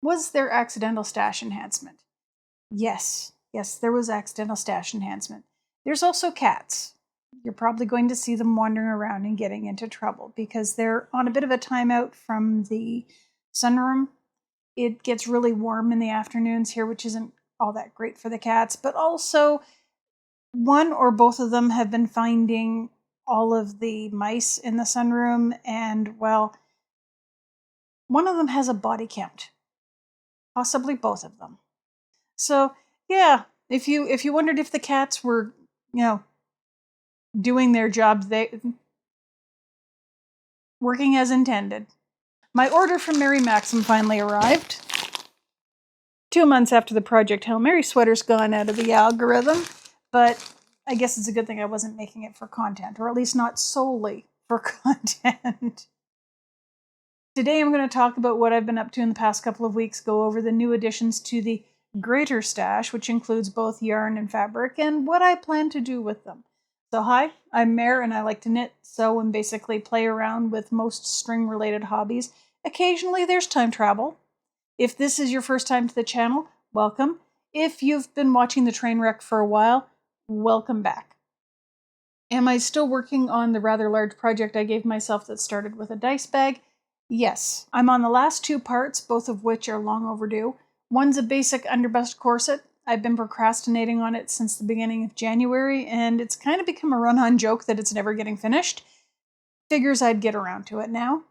Was there accidental stash enhancement? Yes, there was accidental stash enhancement. There's also cats. You're probably going to see them wandering around and getting into trouble because they're on a bit of a timeout from the sunroom. It gets really warm in the afternoons here, which isn't all that great for the cats, but also one or both of them have been finding all of the mice in the sunroom, and well, one of them has a body count, possibly both of them. So yeah, if you wondered if the cats were, doing their job, they working as intended. My order from Mary Maxim finally arrived. 2 months after the Project Hail Mary sweater's gone out of the algorithm, but I guess it's a good thing I wasn't making it for content, or at least not solely for content. Today I'm going to talk about what I've been up to in the past couple of weeks, go over the new additions to the greater stash, which includes both yarn and fabric, and what I plan to do with them. So hi, I'm Mare, and I like to knit, sew, and basically play around with most string-related hobbies. Occasionally there's time travel. If this is your first time to the channel, welcome. If you've been watching the train wreck for a while, welcome back. Am I still working on the rather large project I gave myself that started with a dice bag? Yes, I'm on the last 2 parts, both of which are long overdue. One's a basic underbust corset. I've been procrastinating on it since the beginning of January, and it's kind of become a run-on joke that it's never getting finished. Figures I'd get around to it now.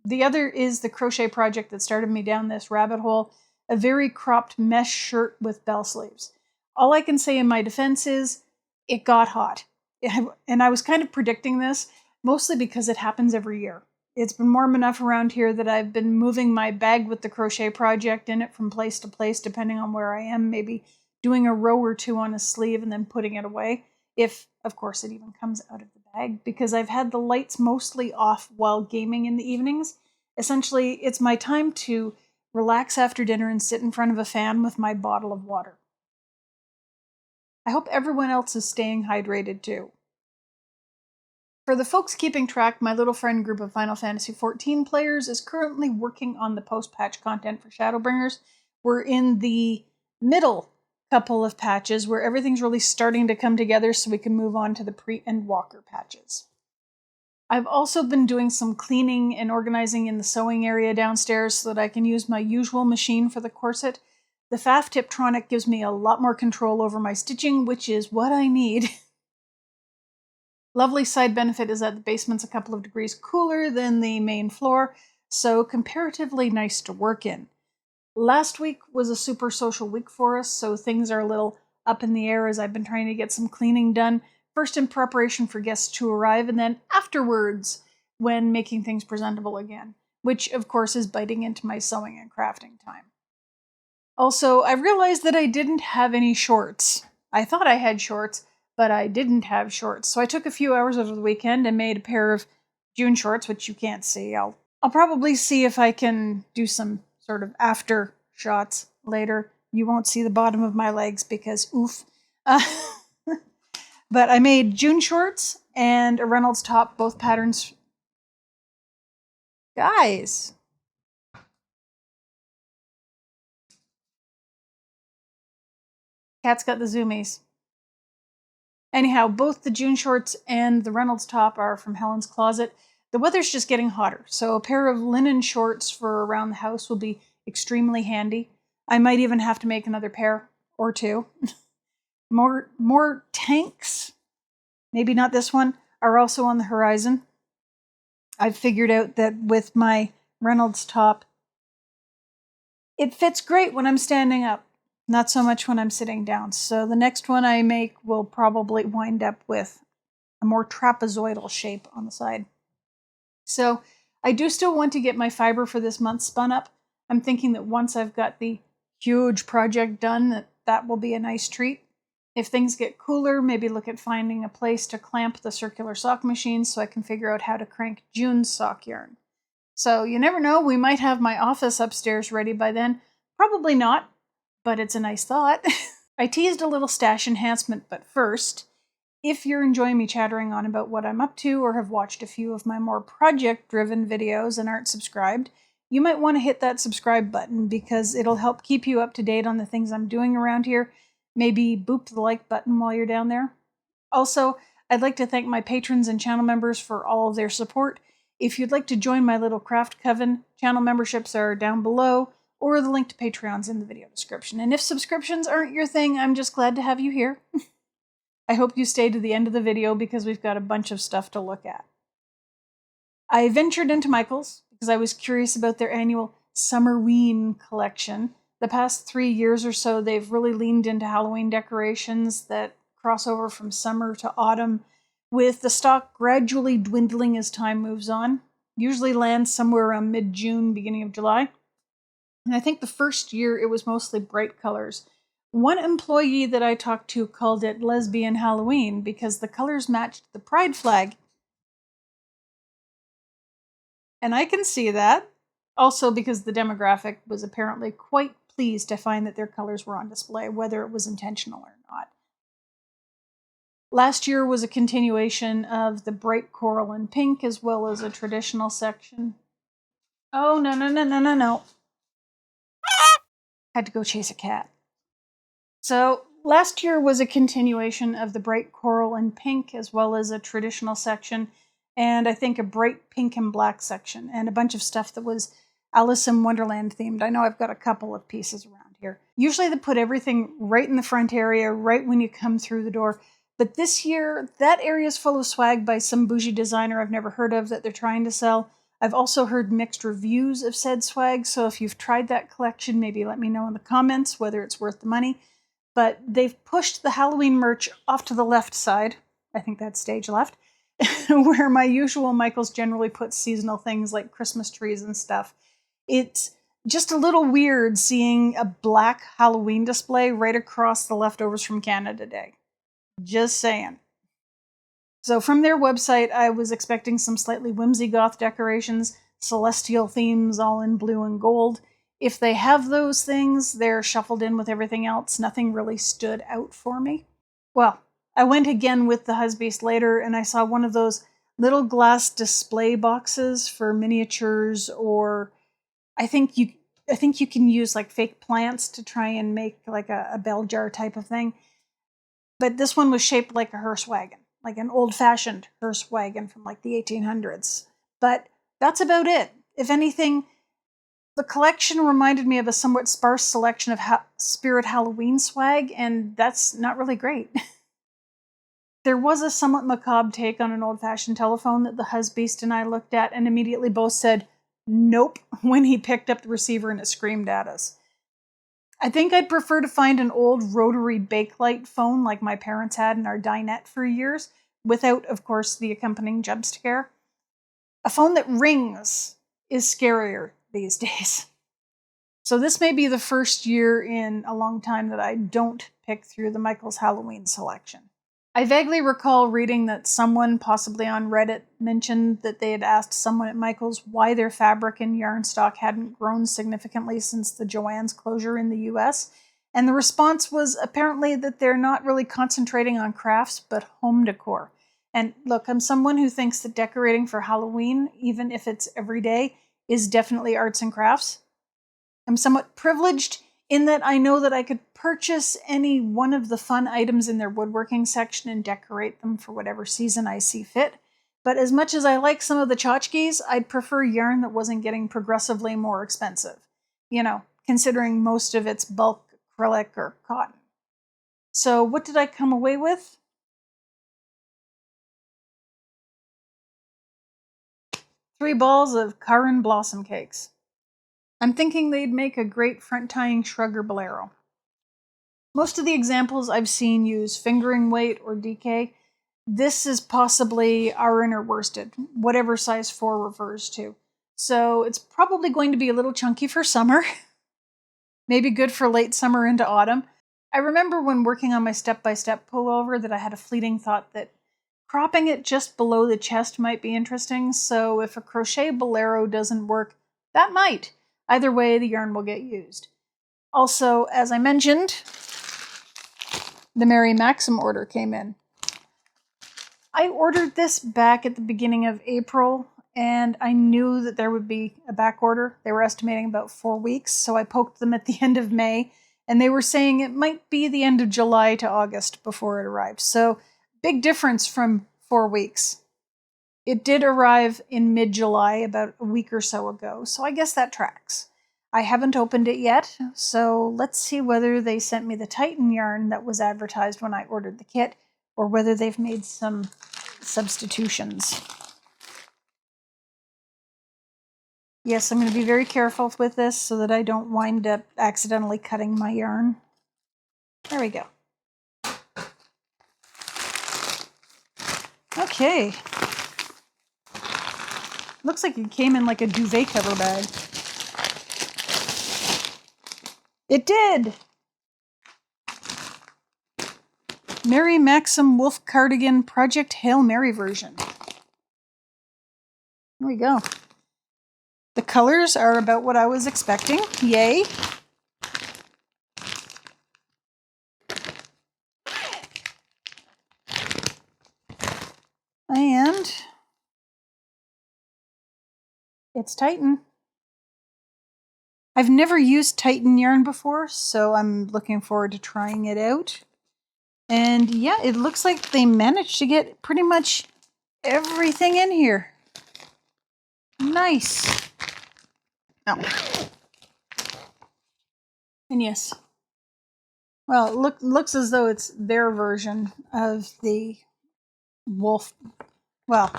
The other is the crochet project that started me down this rabbit hole, a very cropped mesh shirt with bell sleeves. All I can say in my defense is, it got hot. And I was kind of predicting this, mostly because it happens every year. It's been warm enough around here that I've been moving my bag with the crochet project in it from place to place, depending on where I am, maybe doing a row or 2 on a sleeve and then putting it away, if, of course, it even comes out of the bag, because I've had the lights mostly off while gaming in the evenings. Essentially, it's my time to relax after dinner and sit in front of a fan with my bottle of water. I hope everyone else is staying hydrated too. For the folks keeping track, my little friend group of Final Fantasy XIV players is currently working on the post-patch content for Shadowbringers. We're in the middle couple of patches where everything's really starting to come together so we can move on to the pre-end walker patches. I've also been doing some cleaning and organizing in the sewing area downstairs so that I can use my usual machine for the corset. The Pfaff Tiptronic gives me a lot more control over my stitching, which is what I need. Lovely side benefit is that the basement's a couple of degrees cooler than the main floor, so comparatively nice to work in. Last week was a super social week for us, so things are a little up in the air as I've been trying to get some cleaning done, first in preparation for guests to arrive, and then afterwards when making things presentable again, which of course is biting into my sewing and crafting time. Also, I realized that I didn't have any shorts. I thought I had shorts, but I didn't have shorts. So I took a few hours over the weekend and made a pair of June shorts, which you can't see. I'll probably see if I can do some sort of after shots later. You won't see the bottom of my legs because oof. But I made June shorts and a Reynolds top, both patterns. Guys. Cat's got the zoomies. Anyhow, both the June shorts and the Reynolds top are from Helen's Closet. The weather's just getting hotter, so a pair of linen shorts for around the house will be extremely handy. I might even have to make another pair or 2. More tanks, maybe not this one, are also on the horizon. I've figured out that with my Reynolds top, it fits great when I'm standing up. Not so much when I'm sitting down. So the next one I make will probably wind up with a more trapezoidal shape on the side. So I do still want to get my fiber for this month spun up. I'm thinking that once I've got the huge project done, that will be a nice treat. If things get cooler, maybe look at finding a place to clamp the circular sock machine so I can figure out how to crank June's sock yarn. So you never know, we might have my office upstairs ready by then. Probably not. But it's a nice thought. I teased a little stash enhancement, but first, if you're enjoying me chattering on about what I'm up to or have watched a few of my more project-driven videos and aren't subscribed, you might want to hit that subscribe button because it'll help keep you up to date on the things I'm doing around here. Maybe boop the like button while you're down there. Also, I'd like to thank my patrons and channel members for all of their support. If you'd like to join my little craft coven, channel memberships are down below, or the link to Patreon's in the video description. And if subscriptions aren't your thing, I'm just glad to have you here. I hope you stay to the end of the video because we've got a bunch of stuff to look at. I ventured into Michaels because I was curious about their annual Summerween collection. The past 3 years or so, they've really leaned into Halloween decorations that cross over from summer to autumn, with the stock gradually dwindling as time moves on. Usually lands somewhere around mid-June, beginning of July. And I think the first year it was mostly bright colors. One employee that I talked to called it Lesbian Halloween because the colors matched the pride flag. And I can see that. Also because the demographic was apparently quite pleased to find that their colors were on display, whether it was intentional or not. Last year was a continuation of the bright coral and pink, as well as a traditional section. Oh, no. Had to go chase a cat. So, last year was a continuation of the bright coral and pink, as well as a traditional section, and I think a bright pink and black section, and a bunch of stuff that was Alice in Wonderland themed. I know I've got a couple of pieces around here. Usually they put everything right in the front area, right when you come through the door. But this year, that area is full of swag by some bougie designer I've never heard of that they're trying to sell. I've also heard mixed reviews of said swag, so if you've tried that collection, maybe let me know in the comments whether it's worth the money. But they've pushed the Halloween merch off to the left side. I think that's stage left. Where my usual Michaels generally puts seasonal things like Christmas trees and stuff. It's just a little weird seeing a black Halloween display right across the leftovers from Canada Day. Just saying. So from their website, I was expecting some slightly whimsy goth decorations, celestial themes all in blue and gold. If they have those things, they're shuffled in with everything else. Nothing really stood out for me. Well, I went again with the Husbeast later, and I saw one of those little glass display boxes for miniatures, or I think you can use like fake plants to try and make like a bell jar type of thing. But this one was shaped like a hearse wagon, like an old-fashioned hearse wagon from like the 1800s. But that's about it. If anything, the collection reminded me of a somewhat sparse selection of Spirit Halloween swag, and that's not really great. There was a somewhat macabre take on an old-fashioned telephone that the Husbeast and I looked at and immediately both said, nope, when he picked up the receiver and it screamed at us. I think I'd prefer to find an old rotary Bakelite phone like my parents had in our dinette for years, without, of course, the accompanying jump scare. A phone that rings is scarier these days. So this may be the first year in a long time that I don't pick through the Michaels Halloween selection. I vaguely recall reading that someone, possibly on Reddit, mentioned that they had asked someone at Michaels why their fabric and yarn stock hadn't grown significantly since the Joann's closure in the US, and the response was apparently that they're not really concentrating on crafts, but home decor. And look, I'm someone who thinks that decorating for Halloween, even if it's every day, is definitely arts and crafts. I'm somewhat privileged in that I know that I could purchase any one of the fun items in their woodworking section and decorate them for whatever season I see fit. But as much as I like some of the tchotchkes, I'd prefer yarn that wasn't getting progressively more expensive. You know, considering most of it's bulk acrylic or cotton. So what did I come away with? 3 balls of Caron Blossom Cakes. I'm thinking they'd make a great front-tying shrug or bolero. Most of the examples I've seen use fingering weight or DK. This is possibly RN or worsted, whatever size 4 refers to. So it's probably going to be a little chunky for summer. Maybe good for late summer into autumn. I remember when working on my step-by-step pullover that I had a fleeting thought that cropping it just below the chest might be interesting, so if a crochet bolero doesn't work, that might. Either way, the yarn will get used. Also, as I mentioned, the Mary Maxim order came in. I ordered this back at the beginning of April, and I knew that there would be a back order. They were estimating about 4 weeks, so I poked them at the end of May, and they were saying it might be the end of July to August before it arrived. So big difference from 4 weeks. It did arrive in mid-July, about a week or so ago, so I guess that tracks. I haven't opened it yet, so let's see whether they sent me the Titan yarn that was advertised when I ordered the kit, or whether they've made some substitutions. Yes, I'm going to be very careful with this so that I don't wind up accidentally cutting my yarn. There we go. Okay. Looks like it came in like a duvet cover bag. It did! Mary Maxim Wolf Cardigan Project Hail Mary version. There we go. The colors are about what I was expecting. Yay! And it's Titan. I've never used Titan yarn before, so I'm looking forward to trying it out. And yeah, it looks like they managed to get pretty much everything in here. Nice. Oh. And yes. Well, it looks as though it's their version of the wolf, well,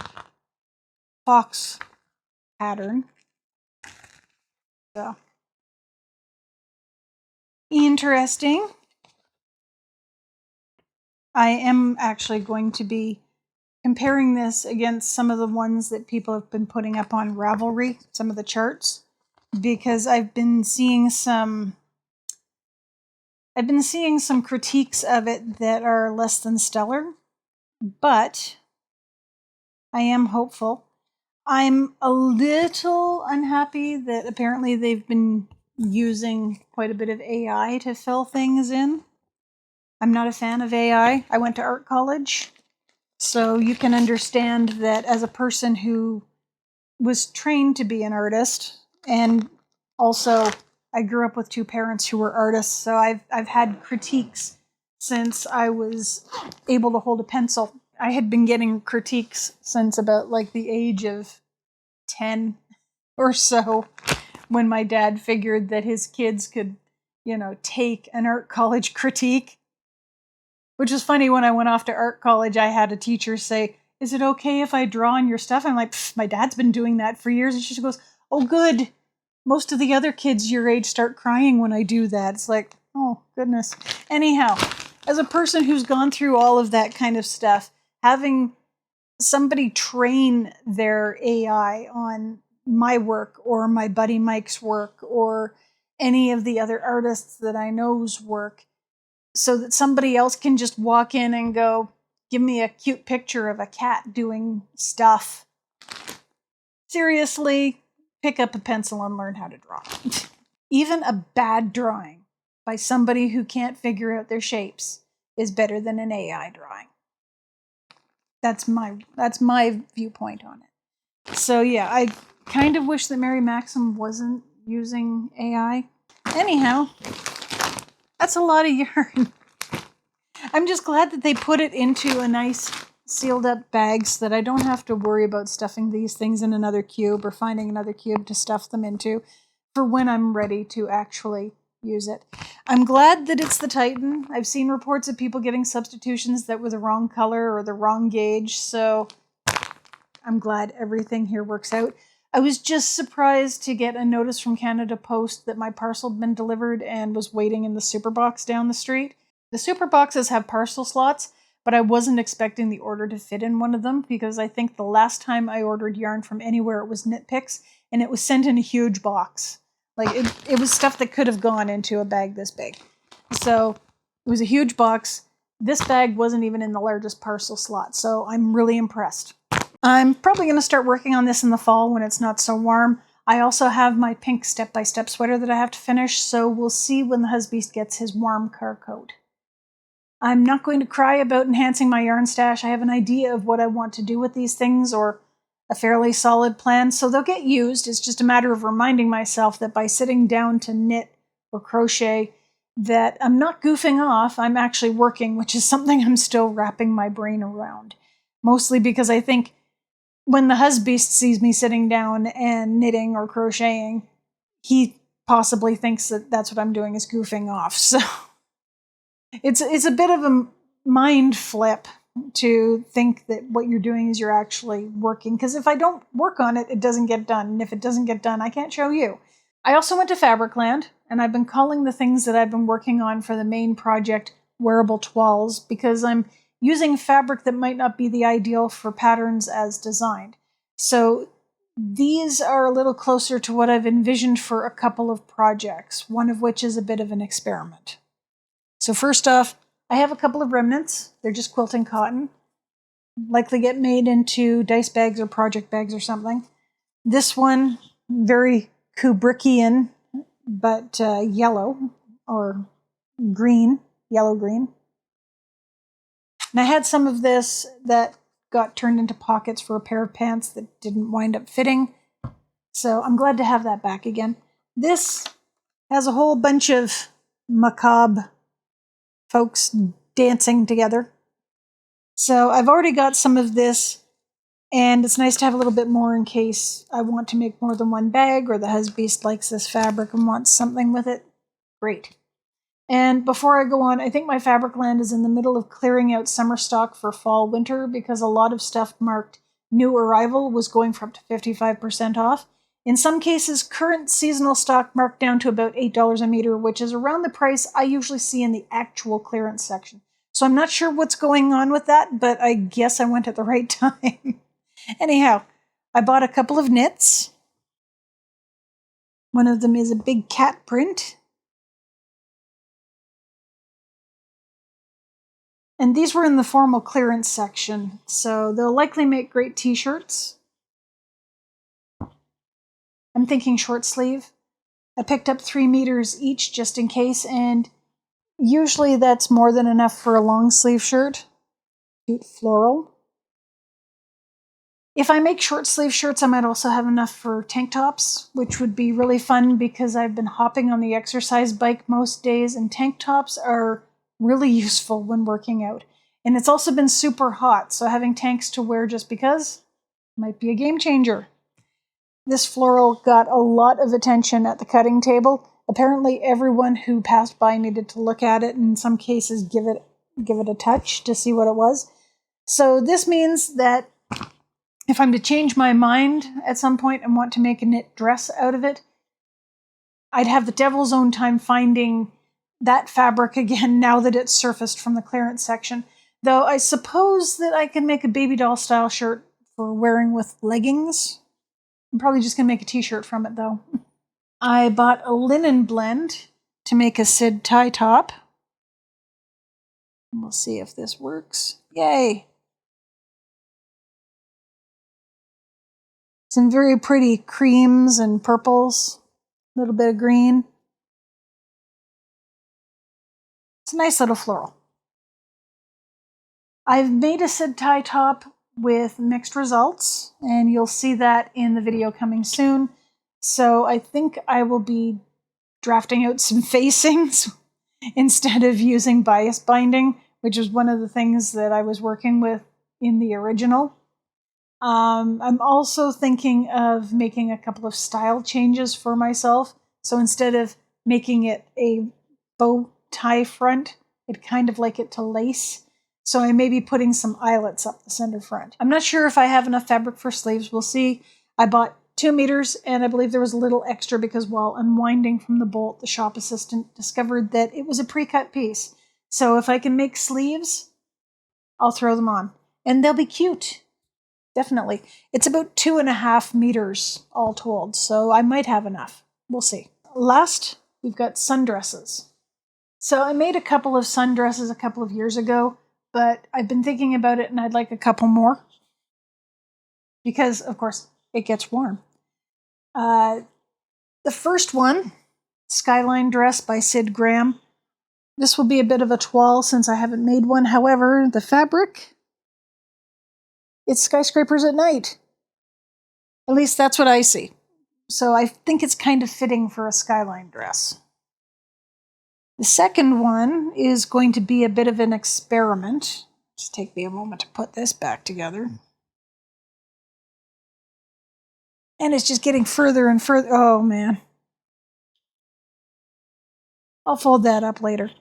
fox pattern. So, interesting. I am actually going to be comparing this against some of the ones that people have been putting up on Ravelry, some of the charts, because I've been seeing some critiques of it that are less than stellar, but I am hopeful. I'm a little unhappy that apparently they've been using quite a bit of AI to fill things in. I'm not a fan of AI. I went to art college, so you can understand that as a person who was trained to be an artist, and also I grew up with two parents who were artists, so I've had critiques since I was able to hold a pencil. I had been getting critiques since about like the age of 10 or so, when my dad figured that his kids could, take an art college critique. Which is funny, when I went off to art college, I had a teacher say, "Is it okay if I draw on your stuff?" I'm like, my dad's been doing that for years. And she goes, "Oh, good. Most of the other kids your age start crying when I do that." It's like, oh, goodness. Anyhow, as a person who's gone through all of that kind of stuff, having somebody train their AI on my work or my buddy Mike's work or any of the other artists that I know's work, so that somebody else can just walk in and go, "Give me a cute picture of a cat doing stuff." Seriously, pick up a pencil and learn how to draw. Even a bad drawing by somebody who can't figure out their shapes is better than an AI drawing. That's my viewpoint on it. So yeah, I kind of wish that Mary Maxim wasn't using AI. Anyhow, that's a lot of yarn. I'm just glad that they put it into a nice sealed up bag so that I don't have to worry about stuffing these things in another cube or finding another cube to stuff them into for when I'm ready to actually use it. I'm glad that it's the Titan. I've seen reports of people getting substitutions that were the wrong color or the wrong gauge, so I'm glad everything here works out. I was just surprised to get a notice from Canada Post that my parcel had been delivered and was waiting in the super box down the street. The super boxes have parcel slots, but I wasn't expecting the order to fit in one of them, because I think the last time I ordered yarn from anywhere, it was Knit Picks, and it was sent in a huge box. Like, it was stuff that could have gone into a bag this big. So, it was a huge box. This bag wasn't even in the largest parcel slot, so I'm really impressed. I'm probably going to start working on this in the fall when it's not so warm. I also have my pink step-by-step sweater that I have to finish, so we'll see when the husband gets his warm car coat. I'm not going to cry about enhancing my yarn stash. I have an idea of what I want to do with these things, or a fairly solid plan, so they'll get used. It's just a matter of reminding myself that by sitting down to knit or crochet, that I'm not goofing off, I'm actually working, which is something I'm still wrapping my brain around. Mostly because I think when the husbeast sees me sitting down and knitting or crocheting, he possibly thinks that that's what I'm doing is goofing off. So it's a bit of a mind flip to think that what you're doing is you're actually working. Because if I don't work on it, it doesn't get done. And if it doesn't get done, I can't show you. I also went to Fabricland, and I've been calling the things that I've been working on for the main project wearable toiles, because I'm using fabric that might not be the ideal for patterns as designed. So these are a little closer to what I've envisioned for a couple of projects, one of which is a bit of an experiment. So first off, I have a couple of remnants. They're just quilting cotton. Likely get made into dice bags or project bags or something. This one, very Kubrickian, but yellow or green, yellow-green. And I had some of this that got turned into pockets for a pair of pants that didn't wind up fitting. So I'm glad to have that back again. This has a whole bunch of macabre folks dancing together. So I've already got some of this, and it's nice to have a little bit more in case I want to make more than one bag, or the husbeast likes this fabric and wants something with it. Great. And before I go on, I think my Fabricland is in the middle of clearing out summer stock for fall-winter, because a lot of stuff marked new arrival was going for up to 55% off. In some cases, current seasonal stock marked down to about $8 a meter, which is around the price I usually see in the actual clearance section. So I'm not sure what's going on with that, but I guess I went at the right time. Anyhow, I bought a couple of knits. One of them is a big cat print. And these were in the formal clearance section, so they'll likely make great t-shirts. I'm thinking short sleeve. I picked up 3 meters each just in case, and usually that's more than enough for a long sleeve shirt. Cute floral. If I make short sleeve shirts, I might also have enough for tank tops, which would be really fun because I've been hopping on the exercise bike most days, and tank tops are really useful when working out. And it's also been super hot, so having tanks to wear just because might be a game changer. This floral got a lot of attention at the cutting table. Apparently everyone who passed by needed to look at it, and in some cases give it a touch to see what it was. So this means that if I'm to change my mind at some point and want to make a knit dress out of it, I'd have the devil's own time finding that fabric again now that it's surfaced from the clearance section. Though I suppose that I can make a baby doll style shirt for wearing with leggings. I'm probably just going to make a t-shirt from it though. I bought a linen blend to make a Sid tie top. We'll see if this works. Yay! Some very pretty creams and purples, a little bit of green. It's a nice little floral. I've made a Sid tie top with mixed results, and you'll see that in the video coming soon. So I think I will be drafting out some facings instead of using bias binding, which is one of the things that I was working with in the original. I'm also thinking of making a couple of style changes for myself. So instead of making it a bow tie front, I'd kind of like it to lace. So I may be putting some eyelets up the center front. I'm not sure if I have enough fabric for sleeves. We'll see. I bought 2 meters, and I believe there was a little extra because while unwinding from the bolt, the shop assistant discovered that it was a pre-cut piece. So if I can make sleeves, I'll throw them on. And they'll be cute. Definitely. It's about 2.5 meters all told, so I might have enough. We'll see. Last, we've got sundresses. So I made a couple of sundresses a couple of years ago, but I've been thinking about it and I'd like a couple more. Because, of course, it gets warm. The first one, Skyline Dress by Sid Graham. This will be a bit of a toile since I haven't made one. However, the fabric, it's skyscrapers at night. At least that's what I see. So I think it's kind of fitting for a skyline dress. The second one is going to be a bit of an experiment. Just take me a moment to put this back together. And it's just getting further and further. Oh, man. I'll fold that up later.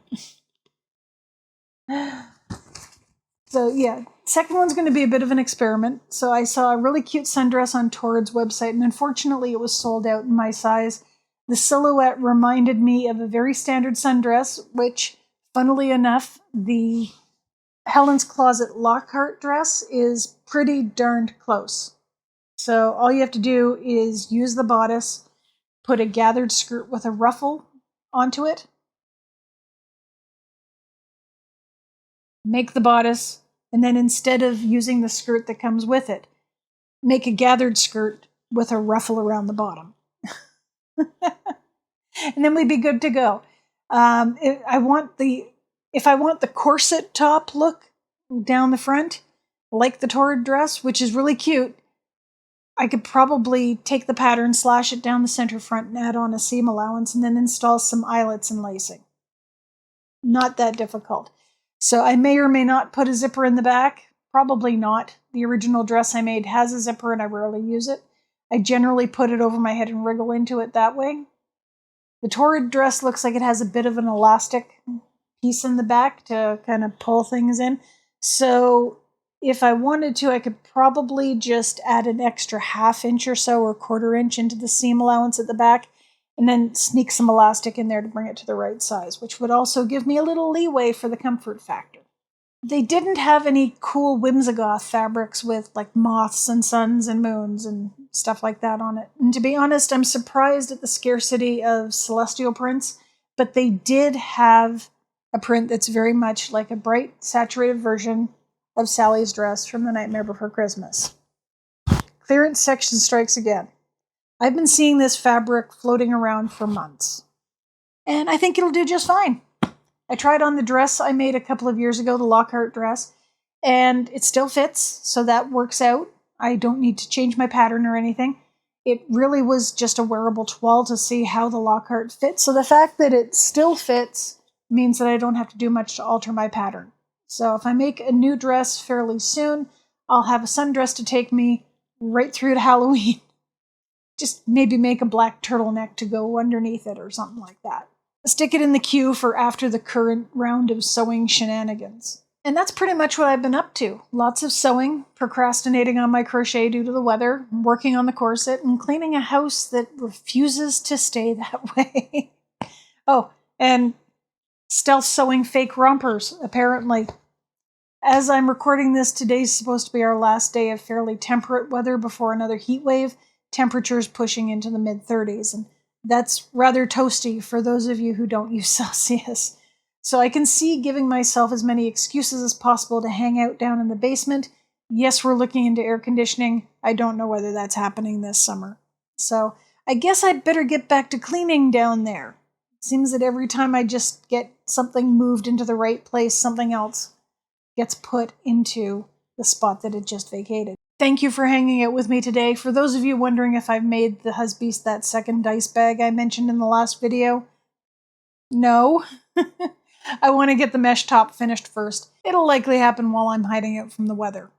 So, yeah, second one's going to be a bit of an experiment. So I saw a really cute sundress on Torrid's website, and unfortunately it was sold out in my size. The silhouette reminded me of a very standard sundress, which, funnily enough, the Helen's Closet Lockhart dress is pretty darned close. So all you have to do is use the bodice, put a gathered skirt with a ruffle onto it, make the bodice, and then instead of using the skirt that comes with it, make a gathered skirt with a ruffle around the bottom. And then we'd be good to go. If I want the corset top look down the front, like the Torrid dress, which is really cute, I could probably take the pattern, slash it down the center front, and add on a seam allowance, and then install some eyelets and lacing. Not that difficult. So I may or may not put a zipper in the back. Probably not. The original dress I made has a zipper and I rarely use it. I generally put it over my head and wriggle into it that way. The Torrid dress looks like it has a bit of an elastic piece in the back to kind of pull things in. So if I wanted to, I could probably just add an extra 1/2 inch or so or 1/4 inch into the seam allowance at the back, and then sneak some elastic in there to bring it to the right size, which would also give me a little leeway for the comfort factor. They didn't have any cool whimsigoth fabrics with like moths and suns and moons and stuff like that on it. And to be honest, I'm surprised at the scarcity of celestial prints, but they did have a print that's very much like a bright, saturated version of Sally's dress from The Nightmare Before Christmas. Clearance section strikes again. I've been seeing this fabric floating around for months, and I think it'll do just fine. I tried on the dress I made a couple of years ago, the Lockhart dress, and it still fits, so that works out. I don't need to change my pattern or anything. It really was just a wearable toile to see how the Lockhart fits, so the fact that it still fits means that I don't have to do much to alter my pattern. So if I make a new dress fairly soon, I'll have a sundress to take me right through to Halloween. Just maybe make a black turtleneck to go underneath it or something like that. Stick it in the queue for after the current round of sewing shenanigans. And that's pretty much what I've been up to. Lots of sewing, procrastinating on my crochet due to the weather, working on the corset, and cleaning a house that refuses to stay that way. Oh, and stealth sewing fake rompers, apparently. As I'm recording this, today's supposed to be our last day of fairly temperate weather before another heat wave, temperatures pushing into the mid-30s, and that's rather toasty for those of you who don't use Celsius. So I can see giving myself as many excuses as possible to hang out down in the basement. Yes, we're looking into air conditioning. I don't know whether that's happening this summer. So I guess I'd better get back to cleaning down there. It seems that every time I just get something moved into the right place, something else gets put into the spot that it just vacated. Thank you for hanging out with me today. For those of you wondering if I've made the Husbeast that second dice bag I mentioned in the last video, no. I want to get the mesh top finished first. It'll likely happen while I'm hiding out from the weather.